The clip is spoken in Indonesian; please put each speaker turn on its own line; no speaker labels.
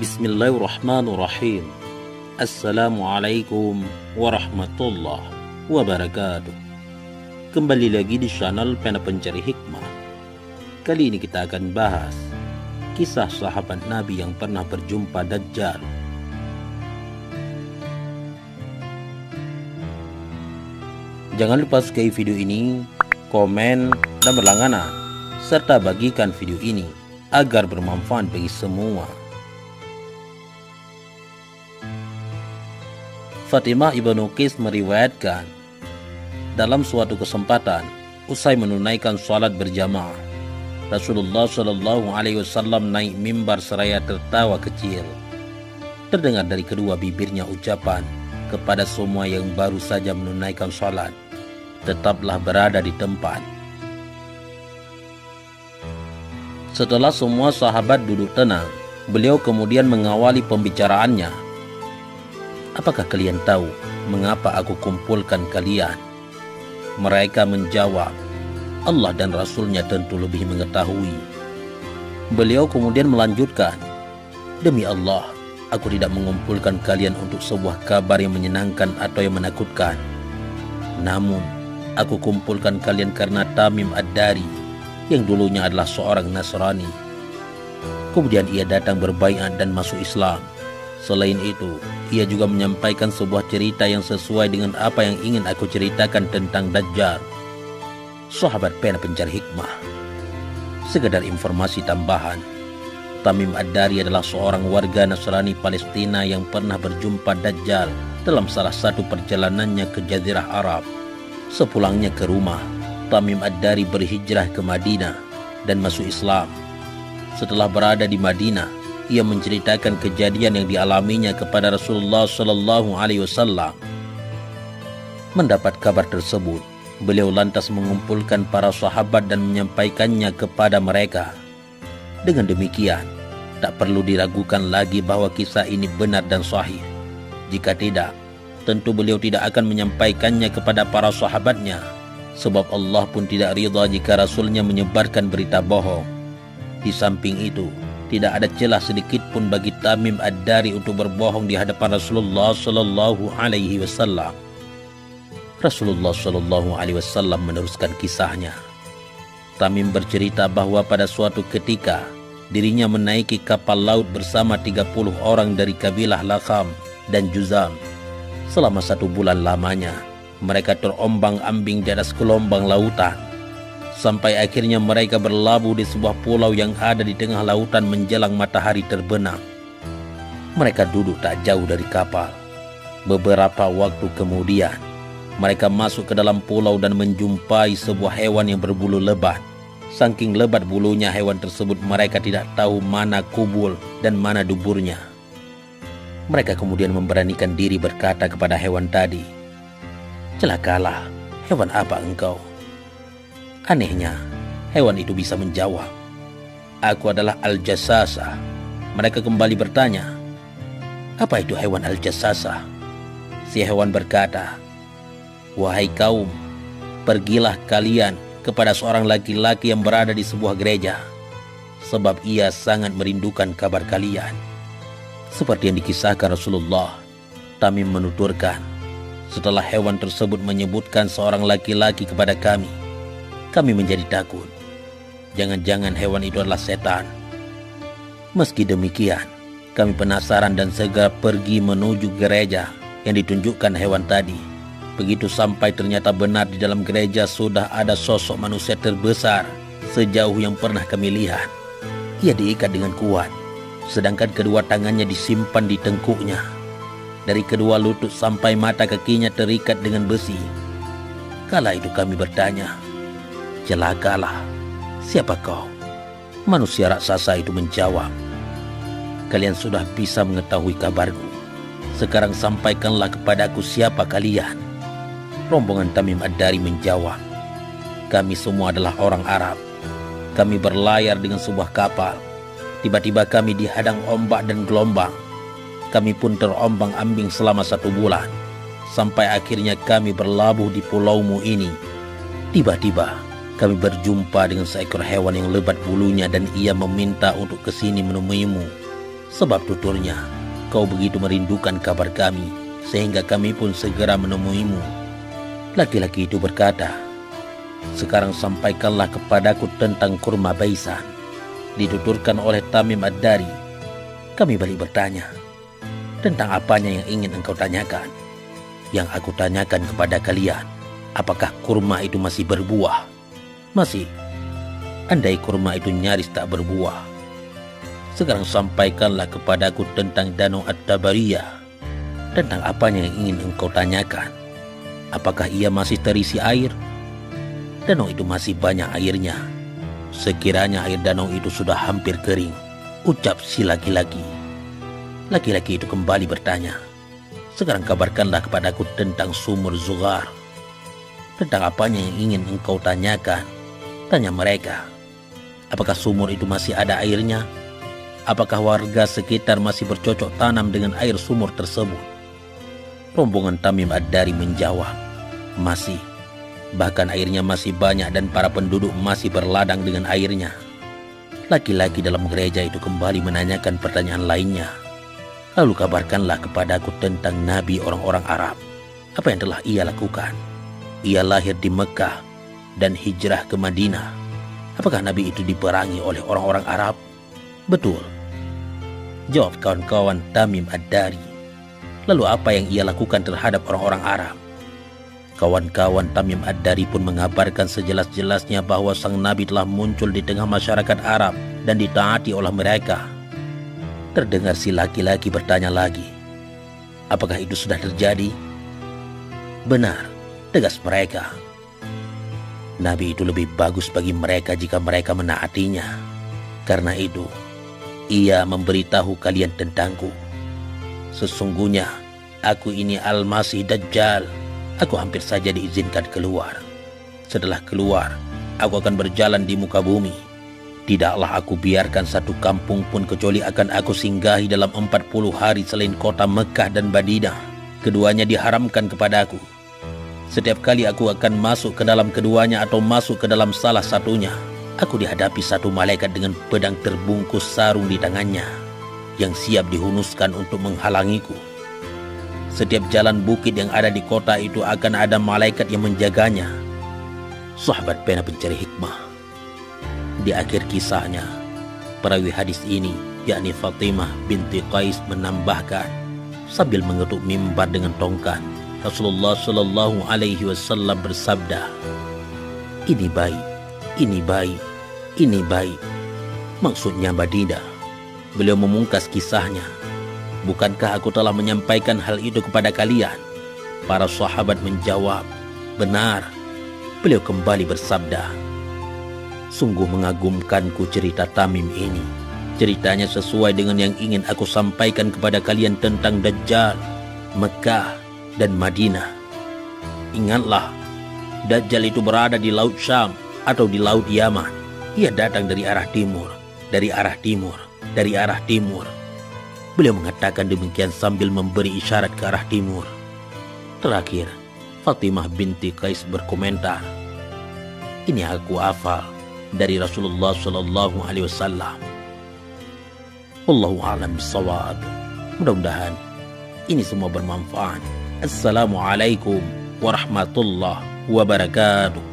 Bismillahirrahmanirrahim. Assalamualaikum warahmatullahi wabarakatuh. Kembali lagi di channel Pena Pencari Hikmah. Kali ini kita akan bahas kisah sahabat Nabi yang pernah berjumpa Dajjal. Jangan lupa sukai video ini, komen, dan berlangganan, serta bagikan video ini agar bermanfaat bagi semua. Fatimah ibnu Qais meriwayatkan, dalam suatu kesempatan, usai menunaikan salat berjamaah, Rasulullah Shallallahu Alaihi Wasallam naik mimbar seraya tertawa kecil. Terdengar dari kedua bibirnya ucapan kepada semua yang baru saja menunaikan salat, tetaplah berada di tempat. Setelah semua sahabat duduk tenang, beliau kemudian mengawali pembicaraannya. Apakah kalian tahu mengapa aku kumpulkan kalian? Mereka menjawab, Allah dan Rasulnya tentu lebih mengetahui. Beliau kemudian melanjutkan, demi Allah, aku tidak mengumpulkan kalian untuk sebuah kabar yang menyenangkan atau yang menakutkan. Namun, aku kumpulkan kalian karena Tamim Ad-Dari, yang dulunya adalah seorang Nasrani. Kemudian ia datang berbaiat dan masuk Islam. Selain itu, ia juga menyampaikan sebuah cerita yang sesuai dengan apa yang ingin aku ceritakan tentang Dajjal. Sahabat Pena Pencari Hikmah, sekedar informasi tambahan, Tamim Ad-Dari adalah seorang warga Nasrani Palestina yang pernah berjumpa Dajjal dalam salah satu perjalanannya ke Jazirah Arab. Sepulangnya ke rumah, Tamim Ad-Dari berhijrah ke Madinah dan masuk Islam. Setelah berada di Madinah, ia menceritakan kejadian yang dialaminya kepada Rasulullah Shallallahu Alaihi Wasallam. Mendapat kabar tersebut, beliau lantas mengumpulkan para sahabat dan menyampaikannya kepada mereka. Dengan demikian, tak perlu diragukan lagi bahwa kisah ini benar dan sahih. Jika tidak, tentu beliau tidak akan menyampaikannya kepada para sahabatnya, sebab Allah pun tidak ridha jika Rasulnya menyebarkan berita bohong. Di samping itu, tidak ada celah sedikit pun bagi Tamim Ad-Dari untuk berbohong di hadapan Rasulullah Shallallahu Alaihi Wasallam. Rasulullah Shallallahu Alaihi Wasallam meneruskan kisahnya. Tamim bercerita bahwa pada suatu ketika dirinya menaiki kapal laut bersama 30 orang dari kabilah Lakham dan Juzam. Selama 1 bulan lamanya, mereka terombang-ambing di atas gelombang lautan, sampai akhirnya mereka berlabuh di sebuah pulau yang ada di tengah lautan menjelang matahari terbenam. Mereka duduk tak jauh dari kapal. Beberapa waktu kemudian, mereka masuk ke dalam pulau dan menjumpai sebuah hewan yang berbulu lebat. Saking lebat bulunya hewan tersebut, mereka tidak tahu mana kubul dan mana duburnya. Mereka kemudian memberanikan diri berkata kepada hewan tadi, "Celakalah, hewan apa engkau?" Anehnya, hewan itu bisa menjawab, "Aku adalah Al-Jassasa." Mereka kembali bertanya, "Apa itu hewan Al-Jassasa?" Si hewan berkata, "Wahai kaum, pergilah kalian kepada seorang laki-laki yang berada di sebuah gereja, sebab ia sangat merindukan kabar kalian." Seperti yang dikisahkan Rasulullah, Tamim menuturkan, setelah hewan tersebut menyebutkan seorang laki-laki kepada kami menjadi takut. Jangan-jangan hewan itu adalah setan. Meski demikian, kami penasaran dan segera pergi menuju gereja yang ditunjukkan hewan tadi. Begitu sampai, ternyata benar di dalam gereja sudah ada sosok manusia terbesar sejauh yang pernah kami lihat. Ia diikat dengan kuat, sedangkan kedua tangannya disimpan di tengkuknya. Dari kedua lutut sampai mata kakinya terikat dengan besi. Kala itu kami bertanya, "Celakalah, siapa kau?" Manusia raksasa itu menjawab, "Kalian sudah bisa mengetahui kabarku. Sekarang sampaikanlah kepadaku siapa kalian." Rombongan Tamim Ad-Dari menjawab, "Kami semua adalah orang Arab. Kami berlayar dengan sebuah kapal. Tiba-tiba kami dihadang ombak dan gelombang. Kami pun terombang-ambing selama 1 bulan, sampai akhirnya kami berlabuh di pulaumu ini. Tiba-tiba kami berjumpa dengan seekor hewan yang lebat bulunya dan ia meminta untuk kesini menemuimu. Sebab tuturnya, kau begitu merindukan kabar kami, sehingga kami pun segera menemuimu. Laki-laki itu berkata, sekarang sampaikanlah kepadaku tentang kurma baisan. Dituturkan oleh Tamim Ad-Dari. Kami balik bertanya, tentang apanya yang ingin engkau tanyakan? Yang aku tanyakan kepada kalian, apakah kurma itu masih berbuah? Masih. Andai kurma itu nyaris tak berbuah. Sekarang sampaikanlah kepadaku tentang Danau At-Tabariyah. Tentang apanya yang ingin engkau tanyakan? Apakah ia masih terisi air? Danau itu masih banyak airnya. Sekiranya air danau itu sudah hampir kering, ucap si laki-laki. Laki-laki itu kembali bertanya, sekarang kabarkanlah kepadaku tentang sumur Zughar. Tentang apanya yang ingin engkau tanyakan? Tanya mereka. Apakah sumur itu masih ada airnya? Apakah warga sekitar masih bercocok tanam dengan air sumur tersebut? Rombongan Tamim Ad-Dari menjawab, masih. Bahkan airnya masih banyak dan para penduduk masih berladang dengan airnya. Laki-laki dalam gereja itu kembali menanyakan pertanyaan lainnya. Lalu kabarkanlah kepadaku tentang Nabi orang-orang Arab. Apa yang telah ia lakukan? Ia lahir di Mekah dan hijrah ke Madinah. Apakah Nabi itu diperangi oleh orang-orang Arab? Betul, jawab kawan-kawan Tamim Ad-Dari. Lalu apa yang ia lakukan terhadap orang-orang Arab? Kawan-kawan Tamim Ad-Dari pun mengabarkan sejelas-jelasnya bahwa sang Nabi telah muncul di tengah masyarakat Arab dan ditaati oleh mereka. Terdengar si laki-laki bertanya lagi, apakah itu sudah terjadi? Benar, tegas mereka. Nabi itu lebih bagus bagi mereka jika mereka menaatinya. Karena itu, ia memberitahu kalian tentangku. Sesungguhnya, aku ini Al-Masih Dajjal. Aku hampir saja diizinkan keluar. Setelah keluar, aku akan berjalan di muka bumi. Tidaklah aku biarkan satu kampung pun kecuali akan aku singgahi dalam 40 hari selain kota Mekah dan Madinah. Keduanya diharamkan kepadaku. Setiap kali aku akan masuk ke dalam keduanya atau masuk ke dalam salah satunya, aku dihadapi satu malaikat dengan pedang terbungkus sarung di tangannya, yang siap dihunuskan untuk menghalangiku. Setiap jalan bukit yang ada di kota itu akan ada malaikat yang menjaganya. Sahabat pena pencari hikmah. Di akhir kisahnya, perawi hadis ini, yakni Fatimah binti Qais, menambahkan sambil mengetuk mimbar dengan tongkat, Rasulullah Shallallahu Alaihi Wasallam bersabda, ini baik, ini baik, ini baik. Maksudnya Madinah. Beliau memungkas kisahnya. Bukankah aku telah menyampaikan hal itu kepada kalian? Para sahabat menjawab, benar. Beliau kembali bersabda, sungguh mengagumkanku cerita Tamim ini. Ceritanya sesuai dengan yang ingin aku sampaikan kepada kalian tentang Dajjal, Mekah, dan Madinah. Ingatlah, Dajjal itu berada di Laut Syam atau di Laut Yaman. Ia datang dari arah timur, dari arah timur, dari arah timur. Beliau mengatakan demikian sambil memberi isyarat ke arah timur. Terakhir, Fatimah binti Qais berkomentar, ini aku hafal dari Rasulullah Shallallahu Alaihi Wasallam. Wallahu a'lam bishawab. Mudah-mudahan ini semua bermanfaat. Assalamualaikum warahmatullahi wabarakatuh.